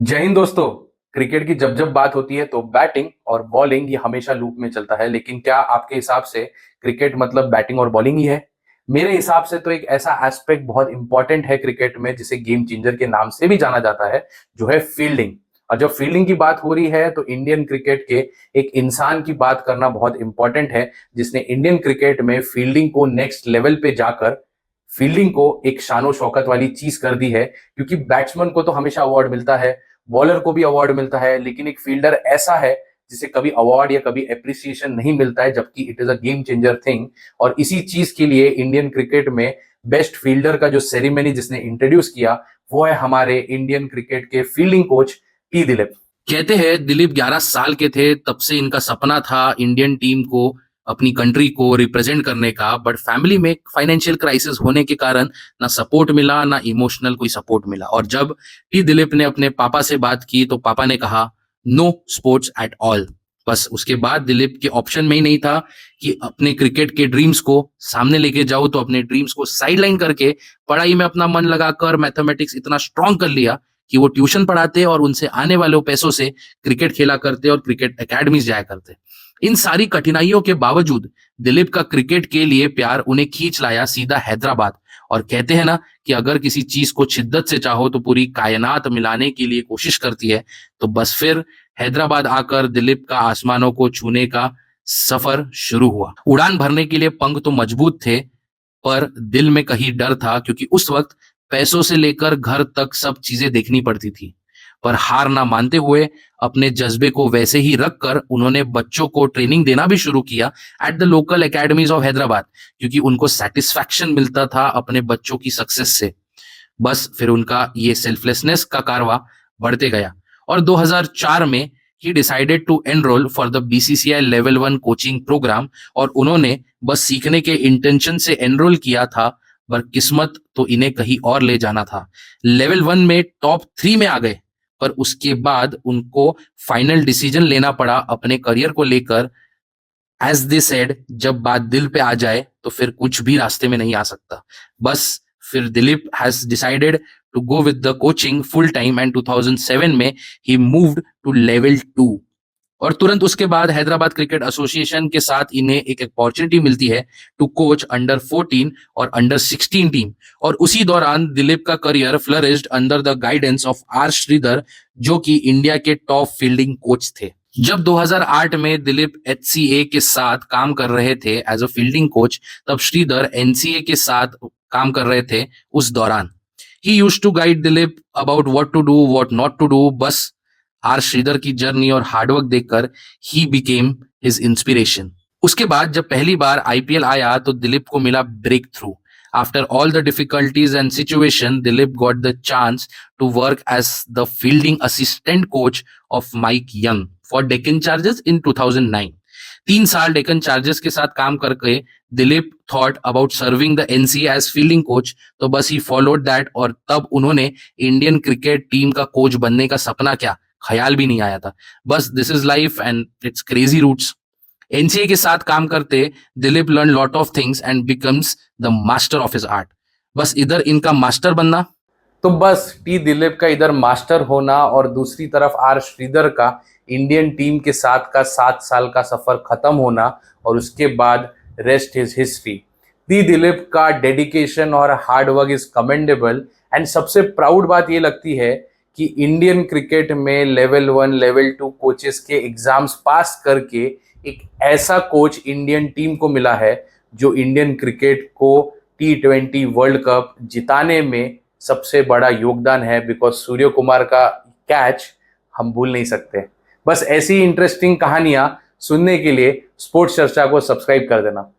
जय हिंद दोस्तों। क्रिकेट की जब जब बात होती है तो बैटिंग और बॉलिंग ये हमेशा लूप में चलता है, लेकिन क्या आपके हिसाब से क्रिकेट मतलब बैटिंग और बॉलिंग ही है? मेरे हिसाब से तो एक ऐसा एस्पेक्ट बहुत इंपॉर्टेंट है क्रिकेट में जिसे गेम चेंजर के नाम से भी जाना जाता है, जो है फील्डिंग। और जब फील्डिंग की बात हो रही है तो इंडियन क्रिकेट के एक इंसान की बात करना बहुत इंपॉर्टेंट है, जिसने इंडियन क्रिकेट में फील्डिंग को नेक्स्ट लेवल पे जाकर फील्डिंग को एक शानो शौकत वाली चीज कर दी है। क्योंकि बैट्समैन को तो हमेशा अवार्ड मिलता है, बॉलर को भी अवार्ड मिलता है, लेकिन एक फील्डर ऐसा है जिसे कभी अवार्ड या कभी एप्रिसिएशन नहीं मिलता है, जबकि it is a game changer thing. और इसी चीज के लिए इंडियन क्रिकेट में बेस्ट फील्डर का जो सेरेमनी जिसने इंट्रोड्यूस किया वो है हमारे इंडियन क्रिकेट के फील्डिंग कोच टी दिलीप। कहते हैं दिलीप 11 साल के थे तब से इनका सपना था इंडियन टीम को, अपनी कंट्री को रिप्रेजेंट करने का। बट फैमिली में फाइनेंशियल क्राइसिस होने के कारण ना सपोर्ट मिला ना इमोशनल कोई सपोर्ट मिला। और जब टी दिलीप ने अपने पापा से बात की तो पापा ने कहा नो स्पोर्ट्स एट ऑल। बस उसके बाद दिलीप के ऑप्शन में ही नहीं था कि अपने क्रिकेट के ड्रीम्स को सामने लेके जाओ, तो अपने ड्रीम्स को साइडलाइन करके पढ़ाई में अपना मन लगाकर मैथमेटिक्स इतना स्ट्रांग कर लिया कि वो ट्यूशन पढ़ाते और उनसे आने वाले पैसों से क्रिकेट खेला करते और क्रिकेट एकेडमीज जाया करते। इन सारी कठिनाइयों के बावजूद दिलीप का क्रिकेट के लिए प्यार उन्हें खींच लाया सीधा हैदराबाद। और कहते हैं ना कि अगर किसी चीज को शिद्दत से चाहो तो पूरी कायनात मिलाने के लिए कोशिश करती है। तो बस फिर हैदराबाद आकर दिलीप का आसमानों को छूने का सफर शुरू हुआ। उड़ान भरने के लिए पंख तो मजबूत थे, पर दिल में कहीं डर था, क्योंकि उस वक्त पैसों से लेकर घर तक सब चीजें देखनी पड़ती थी। पर हार ना मानते हुए अपने जज्बे को वैसे ही रखकर उन्होंने बच्चों को ट्रेनिंग देना भी शुरू किया at the local academies of Hyderabad, क्योंकि उनको सेटिस्फैक्शन मिलता था अपने बच्चों की सक्सेस से। बस फिर उनका ये सेल्फलेसनेस का कारवा बढ़ते गया और 2004 में ही decided to enroll for the BCCI level 1 coaching program. और उन्होंने बस सीखने के इंटेंशन से एनरोल किया था, पर किस्मत तो इन्हें कहीं और ले जाना था। लेवल 1 में टॉप 3 में आ गए, पर उसके बाद उनको फाइनल डिसीजन लेना पड़ा अपने करियर को लेकर। एज दे सेड, जब बात दिल पे आ जाए तो फिर कुछ भी रास्ते में नहीं आ सकता। बस फिर Dilip has decided to go with the coaching full time and 2007 में ही मूव्ड टू लेवल 2। और तुरंत उसके बाद हैदराबाद क्रिकेट एसोसिएशन के साथ इन्हें एक अपॉर्चुनिटी मिलती है टू कोच अंडर 14 और अंडर 16 टीम। और उसी दौरान दिलीप का career flourished under the guidance of R Sridhar, जो कि इंडिया के टॉप फील्डिंग कोच थे। जब 2008 में दिलीप एचसीए के साथ काम कर रहे थे एज अ फील्डिंग कोच, तब श्रीधर एनसीए के साथ काम कर रहे थे उस दौरान। He used to guide Dilip about what to do what not to do. बस आर श्रीधर की जर्नी और हार्डवर्क देखकर ही बिकेम हिज इंस्पिरेशन। उसके बाद जब पहली बार आईपीएल आया तो दिलीप को मिला breakthrough. After all the difficulties and situation, Dilip got the chance to work as the fielding assistant coach of Mike Young for Deccan Chargers in 2009। 3 साल डेक्कन चार्जर्स के साथ काम करके Dilip thought about serving the NCA as fielding coach. तो बस he followed that, और तब उन्होंने इंडियन क्रिकेट टीम का कोच बनने का सपना क्या ख्याल भी नहीं आया था। बस this is life and it's crazy roots. NCA के साथ काम करते Dilip learn lot of things and becomes the master of his art. बस इधर इनका मास्टर बनना। तो बस टी दिलीप का इधर मास्टर होना और दूसरी तरफ आर श्रीधर का इंडियन टीम के साथ का 7 साल का सफर खत्म होना, और उसके बाद rest is history. T Dilip का डेडिकेशन और हार्डवर्क इज कमेंडेबल। एंड सबसे प्राउड बात ये लगती है कि इंडियन क्रिकेट में लेवल 1 लेवल 2 कोचेस के एग्जाम्स पास करके एक ऐसा कोच इंडियन टीम को मिला है जो इंडियन क्रिकेट को T20 वर्ल्ड कप जिताने में सबसे बड़ा योगदान है। बिकॉज सूर्य कुमार का कैच हम भूल नहीं सकते। बस ऐसी इंटरेस्टिंग कहानियां सुनने के लिए स्पोर्ट्स चर्चा को सब्सक्राइब कर देना।